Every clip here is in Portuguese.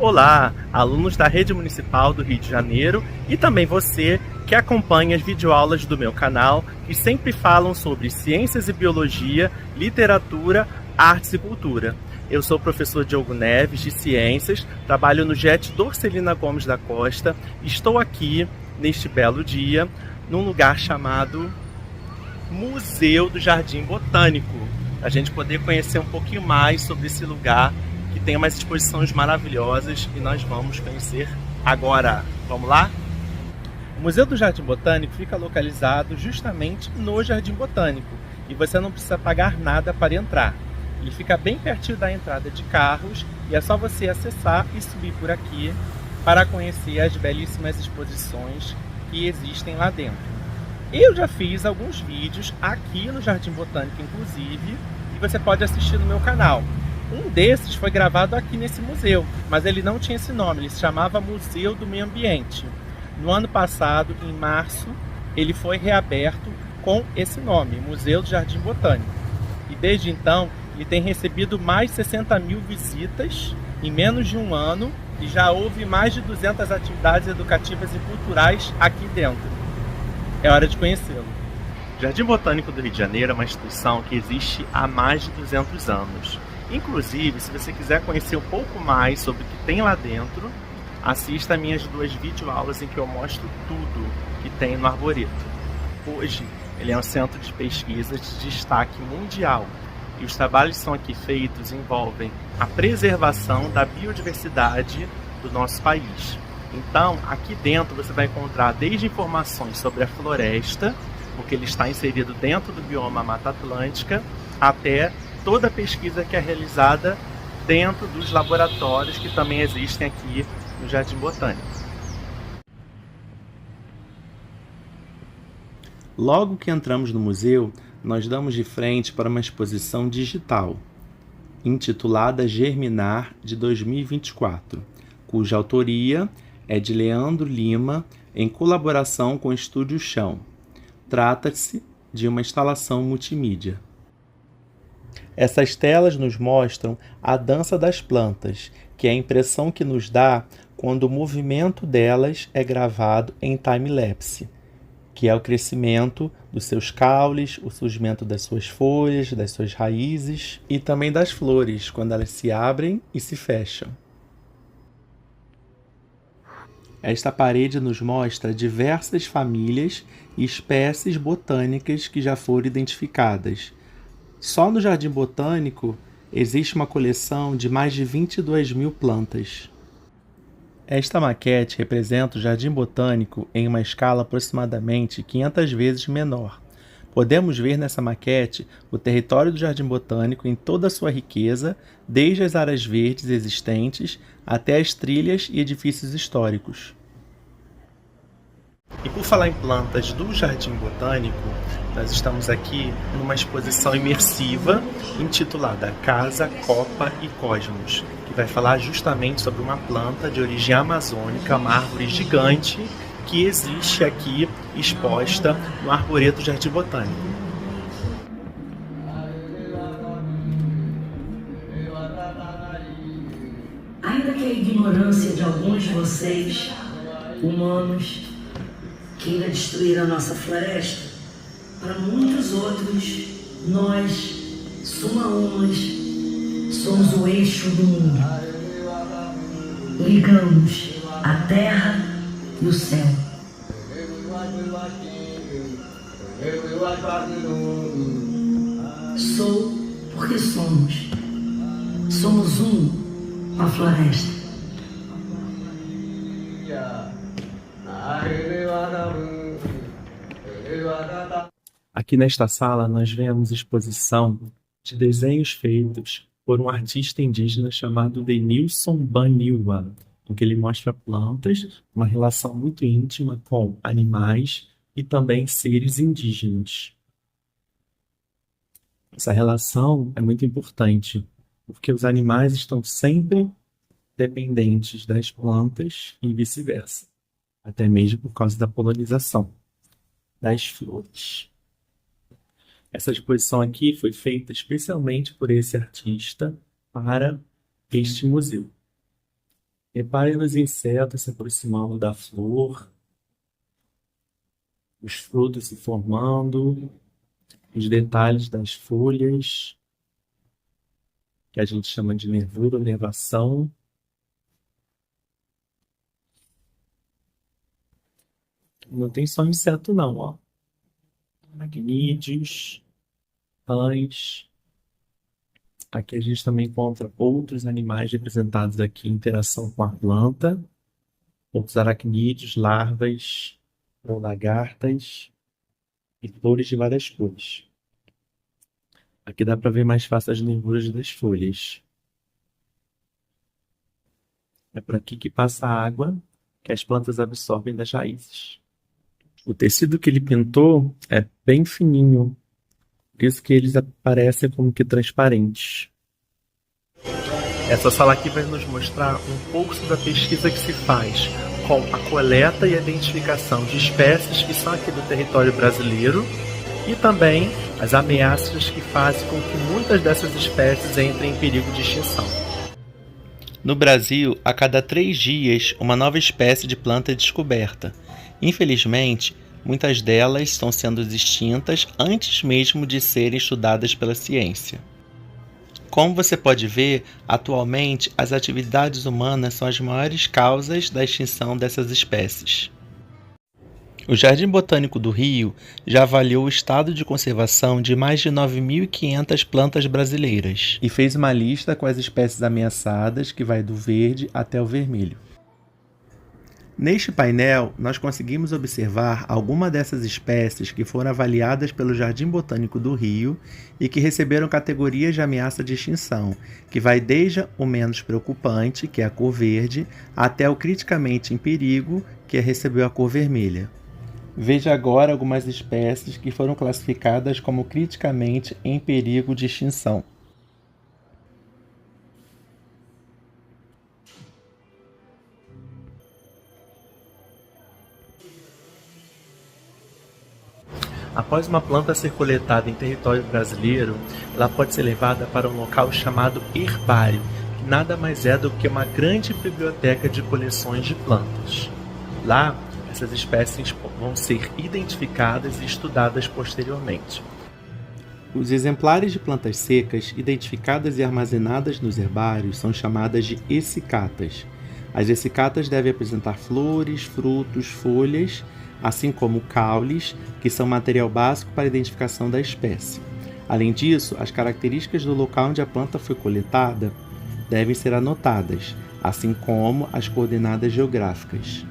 Olá, alunos da Rede Municipal do Rio de Janeiro e também você que acompanha as videoaulas do meu canal, que sempre falam sobre ciências e biologia, literatura, artes e cultura. Eu sou o professor Diogo Neves, de Ciências, trabalho no JET Dorcelina Gomes da Costa e estou aqui, neste belo dia, num lugar chamado Museu do Jardim Botânico, a gente poder conhecer um pouquinho mais sobre esse lugar que tem umas exposições maravilhosas e nós vamos conhecer agora. Vamos lá? O Museu do Jardim Botânico fica localizado justamente no Jardim Botânico e você não precisa pagar nada para entrar. Ele fica bem pertinho da entrada de carros e é só você acessar e subir por aqui para conhecer as belíssimas exposições que existem lá dentro. Eu já fiz alguns vídeos aqui no Jardim Botânico, inclusive, e você pode assistir no meu canal. Um desses foi gravado aqui nesse museu, mas ele não tinha esse nome, ele se chamava Museu do Meio Ambiente. No ano passado, em março, ele foi reaberto com esse nome, Museu do Jardim Botânico. E desde então, ele tem recebido mais de 60 mil visitas em menos de um ano e já houve mais de 200 atividades educativas e culturais aqui dentro. É hora de conhecê-lo. O Jardim Botânico do Rio de Janeiro é uma instituição que existe há mais de 200 anos. Inclusive, se você quiser conhecer um pouco mais sobre o que tem lá dentro, assista às minhas 2 videoaulas em que eu mostro tudo que tem no Arboreto. Hoje, ele é um centro de pesquisa de destaque mundial e os trabalhos que são aqui feitos envolvem a preservação da biodiversidade do nosso país. Então, aqui dentro você vai encontrar desde informações sobre a floresta, porque ele está inserido dentro do bioma Mata Atlântica, até toda a pesquisa que é realizada dentro dos laboratórios que também existem aqui no Jardim Botânico. Logo que entramos no museu, nós damos de frente para uma exposição digital, intitulada Germinar de 2024, cuja autoria é de Leandro Lima, em colaboração com o Estúdio Chão. Trata-se de uma instalação multimídia. Essas telas nos mostram a dança das plantas, que é a impressão que nos dá quando o movimento delas é gravado em time-lapse, que é o crescimento dos seus caules, o surgimento das suas folhas, das suas raízes e também das flores, quando elas se abrem e se fecham. Esta parede nos mostra diversas famílias e espécies botânicas que já foram identificadas. Só no Jardim Botânico existe uma coleção de mais de 22 mil plantas. Esta maquete representa o Jardim Botânico em uma escala aproximadamente 500 vezes menor. Podemos ver nessa maquete o território do Jardim Botânico em toda a sua riqueza, desde as áreas verdes existentes até as trilhas e edifícios históricos. E por falar em plantas do Jardim Botânico, nós estamos aqui numa exposição imersiva intitulada Casa, Copa e Cosmos, que vai falar justamente sobre uma planta de origem amazônica, uma árvore gigante que existe aqui exposta no Arboreto do Jardim Botânico. Ainda que a ignorância de alguns de vocês, humanos, queira destruir a nossa floresta, para muitos outros, nós, Sumaúmas, somos o eixo do mundo. Ligamos a terra e o céu. Sou porque somos. Somos um com a floresta. Aqui nesta sala nós vemos exposição de desenhos feitos por um artista indígena chamado Denilson Baniwa, em que ele mostra plantas, uma relação muito íntima com animais e também seres indígenas. Essa relação é muito importante, porque os animais estão sempre dependentes das plantas e vice-versa, até mesmo por causa da polinização das flores. Essa exposição aqui foi feita especialmente por esse artista para este museu. Repare nos insetos se aproximando da flor, os frutos se formando, os detalhes das folhas, que a gente chama de nervura ou nervação. Não tem só inseto não, ó. Aracnídeos, rãs. Aqui a gente também encontra outros animais representados aqui em interação com a planta, outros aracnídeos, larvas ou lagartas e flores de várias cores. Aqui dá para ver mais fácil as nervuras das folhas. É por aqui que passa a água que as plantas absorvem das raízes. O tecido que ele pintou é bem fininho, por isso que eles aparecem como que transparentes. Essa sala aqui vai nos mostrar um pouco sobre a pesquisa que se faz com a coleta e a identificação de espécies que são aqui do território brasileiro e também as ameaças que fazem com que muitas dessas espécies entrem em perigo de extinção. No Brasil, a cada 3 dias, uma nova espécie de planta é descoberta. Infelizmente, muitas delas estão sendo extintas antes mesmo de serem estudadas pela ciência. Como você pode ver, atualmente as atividades humanas são as maiores causas da extinção dessas espécies. O Jardim Botânico do Rio já avaliou o estado de conservação de mais de 9.500 plantas brasileiras e fez uma lista com as espécies ameaçadas que vai do verde até o vermelho. Neste painel, nós conseguimos observar algumas dessas espécies que foram avaliadas pelo Jardim Botânico do Rio e que receberam categorias de ameaça de extinção, que vai desde o menos preocupante, que é a cor verde, até o criticamente em perigo, que recebeu a cor vermelha. Veja agora algumas espécies que foram classificadas como criticamente em perigo de extinção. Após uma planta ser coletada em território brasileiro, ela pode ser levada para um local chamado herbário, que nada mais é do que uma grande biblioteca de coleções de plantas. Lá, essas espécies vão ser identificadas e estudadas posteriormente. Os exemplares de plantas secas identificadas e armazenadas nos herbários são chamadas de essicatas. As essicatas devem apresentar flores, frutos, folhas, assim como caules, que são material básico para a identificação da espécie. Além disso, as características do local onde a planta foi coletada devem ser anotadas, assim como as coordenadas geográficas.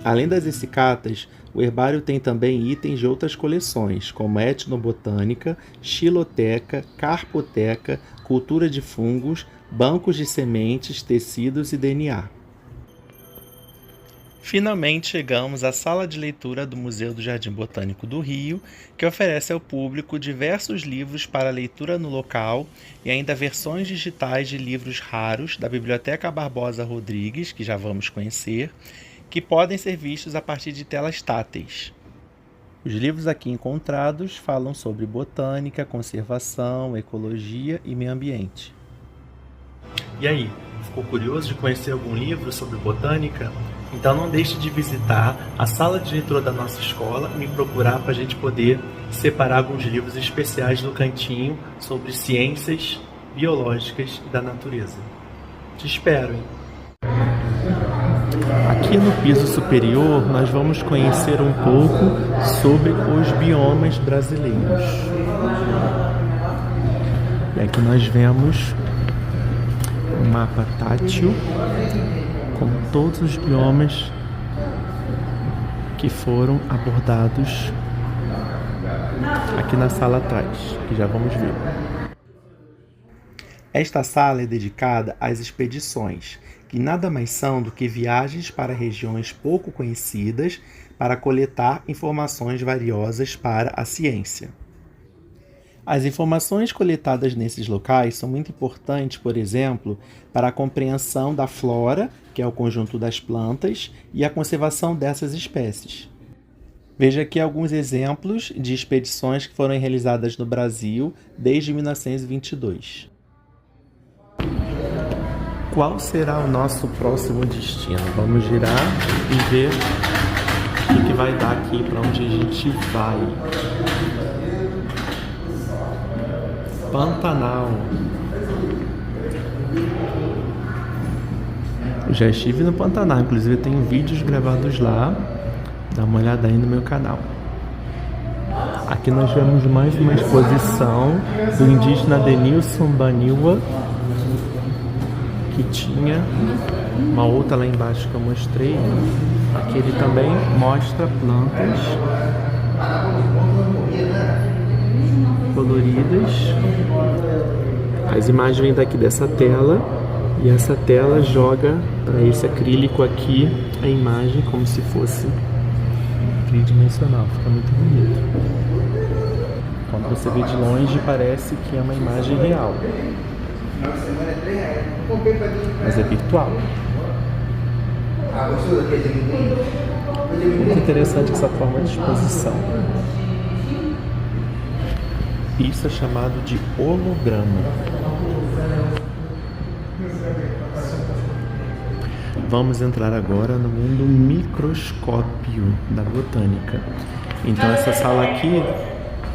Além das essicatas, o herbário tem também itens de outras coleções, como etnobotânica, xiloteca, carpoteca, cultura de fungos, bancos de sementes, tecidos e DNA. Finalmente chegamos à sala de leitura do Museu do Jardim Botânico do Rio, que oferece ao público diversos livros para leitura no local e ainda versões digitais de livros raros da Biblioteca Barbosa Rodrigues, que já vamos conhecer, que podem ser vistos a partir de telas táteis. Os livros aqui encontrados falam sobre botânica, conservação, ecologia e meio ambiente. E aí, ficou curioso de conhecer algum livro sobre botânica? Então não deixe de visitar a sala de leitura da nossa escola e me procurar para a gente poder separar alguns livros especiais no cantinho sobre ciências biológicas e da natureza. Te espero, hein? Aqui no piso superior nós vamos conhecer um pouco sobre os biomas brasileiros. E aqui nós vemos um mapa tátil com todos os biomas que foram abordados aqui na sala atrás, que já vamos ver. Esta sala é dedicada às expedições, que nada mais são do que viagens para regiões pouco conhecidas para coletar informações valiosas para a ciência. As informações coletadas nesses locais são muito importantes, por exemplo, para a compreensão da flora, que é o conjunto das plantas, e a conservação dessas espécies. Veja aqui alguns exemplos de expedições que foram realizadas no Brasil desde 1922. qual será o nosso próximo destino? Vamos girar e ver o que vai dar aqui, para onde a gente vai. Pantanal. Eu já estive no Pantanal, inclusive eu tenho vídeos gravados lá. Dá uma olhada aí no meu canal. Aqui nós vemos mais uma exposição do indígena Denilson Baniwa, que tinha uma outra lá embaixo que eu mostrei. Aqui ele também mostra plantas coloridas. As imagens vêm daqui dessa tela e essa tela joga para esse acrílico aqui a imagem como se fosse tridimensional. Fica muito bonito. Quando você vê de longe parece que é uma imagem real, mas é virtual. Muito interessante essa forma de exposição. Isso é chamado de holograma. Vamos entrar agora no mundo microscópio da botânica. Então essa sala aqui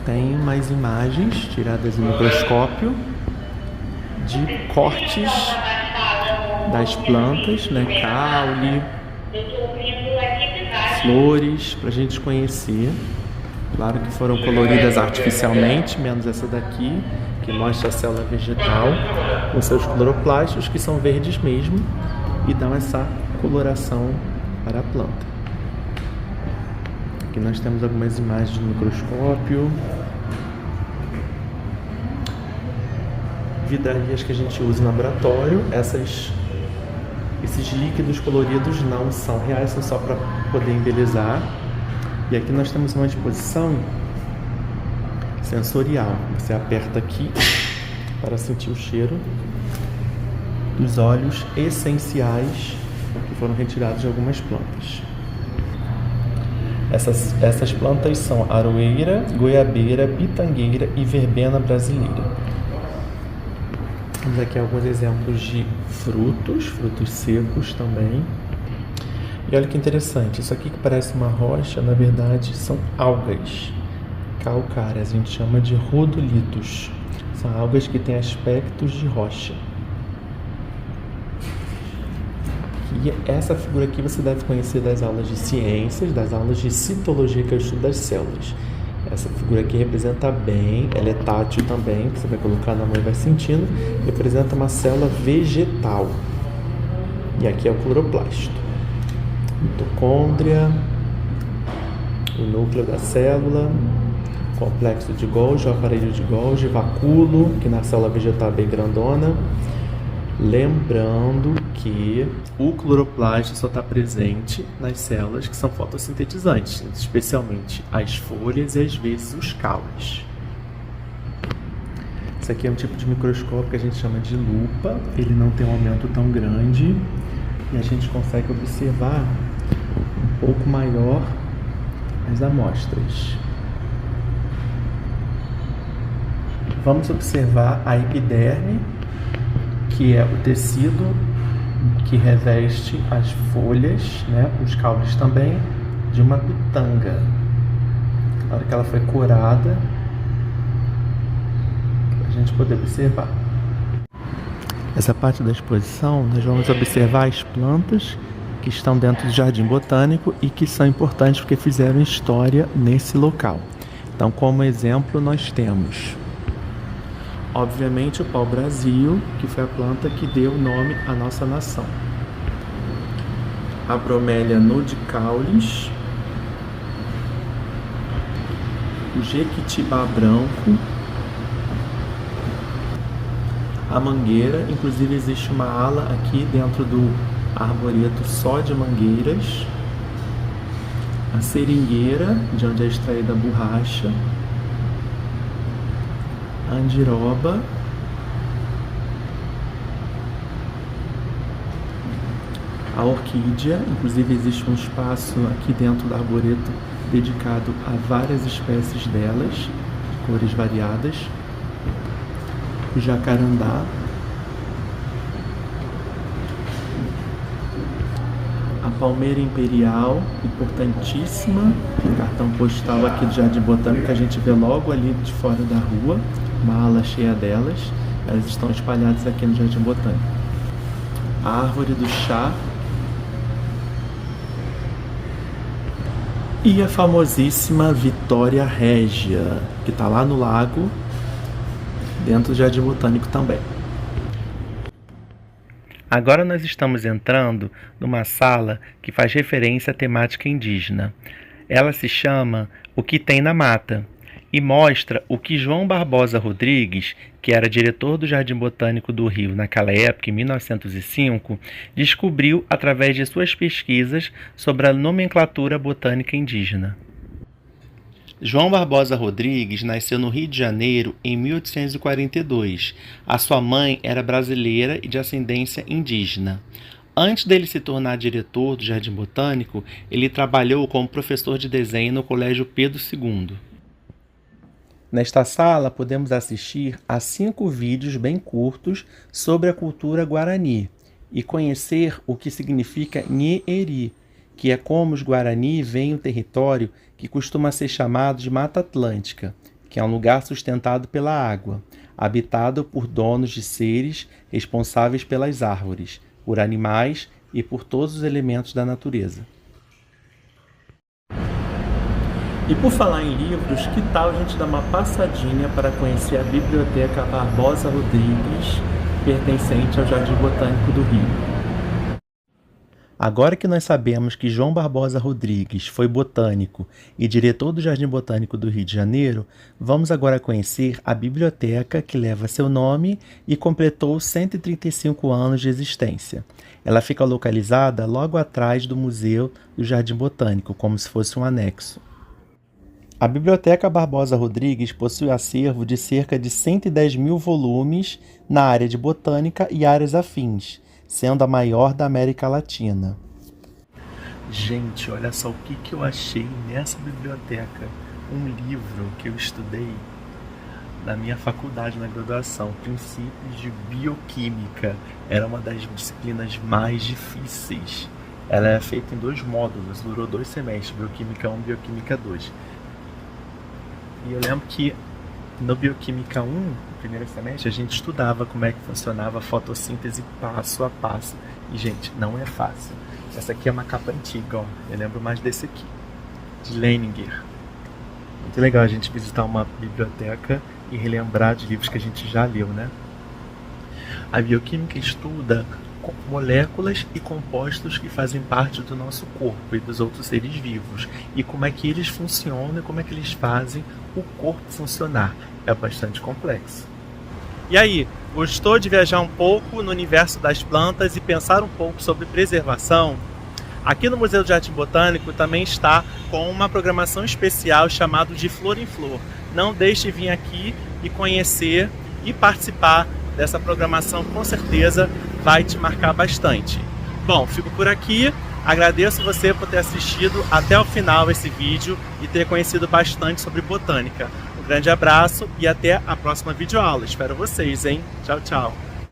tem mais imagens tiradas no microscópio de cortes das plantas, né? Caule, flores, para a gente conhecer. Claro que foram coloridas artificialmente, menos essa daqui, que mostra a célula vegetal com seus cloroplastos, que são verdes mesmo, e dão essa coloração para a planta. Aqui nós temos algumas imagens no microscópio. Vidrarias que a gente usa no laboratório. Esses líquidos coloridos não são reais, são só para poder embelezar. E aqui nós temos uma disposição sensorial. Você aperta aqui para sentir o cheiro dos óleos essenciais que foram retirados de algumas plantas. Essas plantas são aroeira, goiabeira, pitangueira e verbena brasileira. Temos aqui alguns exemplos de frutos secos também. E olha que interessante, isso aqui que parece uma rocha, na verdade são algas calcárias, a gente chama de rodolitos. São algas que têm aspectos de rocha. E essa figura aqui você deve conhecer das aulas de ciências, das aulas de citologia, que é o estudo das células. Essa figura aqui representa bem, ela é tátil também, que você vai colocar na mão e vai sentindo, representa uma célula vegetal. E aqui é o cloroplasto. Mitocôndria, o núcleo da célula, complexo de Golgi, o aparelho de Golgi, vacúolo, que na célula vegetal é bem grandona. Lembrando que o cloroplasto só está presente nas células que são fotossintetizantes, especialmente as folhas e às vezes os caules. Esse aqui é um tipo de microscópio que a gente chama de lupa, ele não tem um aumento tão grande e a gente consegue observar um pouco maior as amostras. Vamos observar a epiderme, que é o tecido que reveste as folhas, né, os caules também, de uma pitanga. Na hora que ela foi corada, para a gente poder observar. Essa parte da exposição, nós vamos observar as plantas que estão dentro do Jardim Botânico e que são importantes porque fizeram história nesse local. Então, como exemplo, nós temos obviamente o pau-brasil, que foi a planta que deu nome à nossa nação. A bromélia nudicaulis, o jequitibá branco, a mangueira, inclusive existe uma ala aqui dentro do arboreto só de mangueiras, a seringueira, de onde é extraída a borracha, a andiroba, a orquídea, inclusive existe um espaço aqui dentro do arboreto dedicado a várias espécies delas, de cores variadas, o jacarandá, palmeira imperial, importantíssima, cartão postal aqui do Jardim Botânico, que a gente vê logo ali de fora da rua, uma ala cheia delas, elas estão espalhadas aqui no Jardim Botânico. A árvore do chá e a famosíssima Vitória Régia, que está lá no lago, dentro do Jardim Botânico também. Agora nós estamos entrando numa sala que faz referência à temática indígena. Ela se chama O que tem na mata e mostra o que João Barbosa Rodrigues, que era diretor do Jardim Botânico do Rio naquela época, em 1905, descobriu através de suas pesquisas sobre a nomenclatura botânica indígena. João Barbosa Rodrigues nasceu no Rio de Janeiro em 1842. A sua mãe era brasileira e de ascendência indígena. Antes dele se tornar diretor do Jardim Botânico, ele trabalhou como professor de desenho no Colégio Pedro II. Nesta sala, podemos assistir a 5 vídeos bem curtos sobre a cultura guarani e conhecer o que significa Nhe-Eri, que é como os Guarani veem o território que costuma ser chamado de Mata Atlântica, que é um lugar sustentado pela água, habitado por donos de seres responsáveis pelas árvores, por animais e por todos os elementos da natureza. E por falar em livros, que tal a gente dar uma passadinha para conhecer a Biblioteca Barbosa Rodrigues, pertencente ao Jardim Botânico do Rio? Agora que nós sabemos que João Barbosa Rodrigues foi botânico e diretor do Jardim Botânico do Rio de Janeiro, vamos agora conhecer a biblioteca que leva seu nome e completou 135 anos de existência. Ela fica localizada logo atrás do Museu do Jardim Botânico, como se fosse um anexo. A Biblioteca Barbosa Rodrigues possui acervo de cerca de 110 mil volumes na área de botânica e áreas afins, sendo a maior da América Latina. Gente, olha só o que eu achei nessa biblioteca. Um livro que eu estudei na minha faculdade, na graduação, Princípios de Bioquímica. Era uma das disciplinas mais difíceis. Ela é feita em 2 módulos, durou 2 semestres, Bioquímica 1 e Bioquímica 2. E eu lembro que no Bioquímica 1, no primeiro semestre, a gente estudava como é que funcionava a fotossíntese passo a passo. E, gente, não é fácil. Essa aqui é uma capa antiga, ó. Eu lembro mais desse aqui, de Leininger. Muito legal a gente visitar uma biblioteca e relembrar de livros que a gente já leu, né? A bioquímica estuda moléculas e compostos que fazem parte do nosso corpo e dos outros seres vivos. E como é que eles funcionam e como é que eles fazem o corpo funcionar. É bastante complexo. E aí, gostou de viajar um pouco no universo das plantas e pensar um pouco sobre preservação? Aqui no Museu do Jardim Botânico também está com uma programação especial chamada de Flor em Flor. Não deixe de vir aqui e conhecer e participar dessa programação, com certeza vai te marcar bastante. Bom, fico por aqui. Agradeço você por ter assistido até o final esse vídeo e ter conhecido bastante sobre botânica. Um grande abraço e até a próxima videoaula. Espero vocês, hein? Tchau, tchau.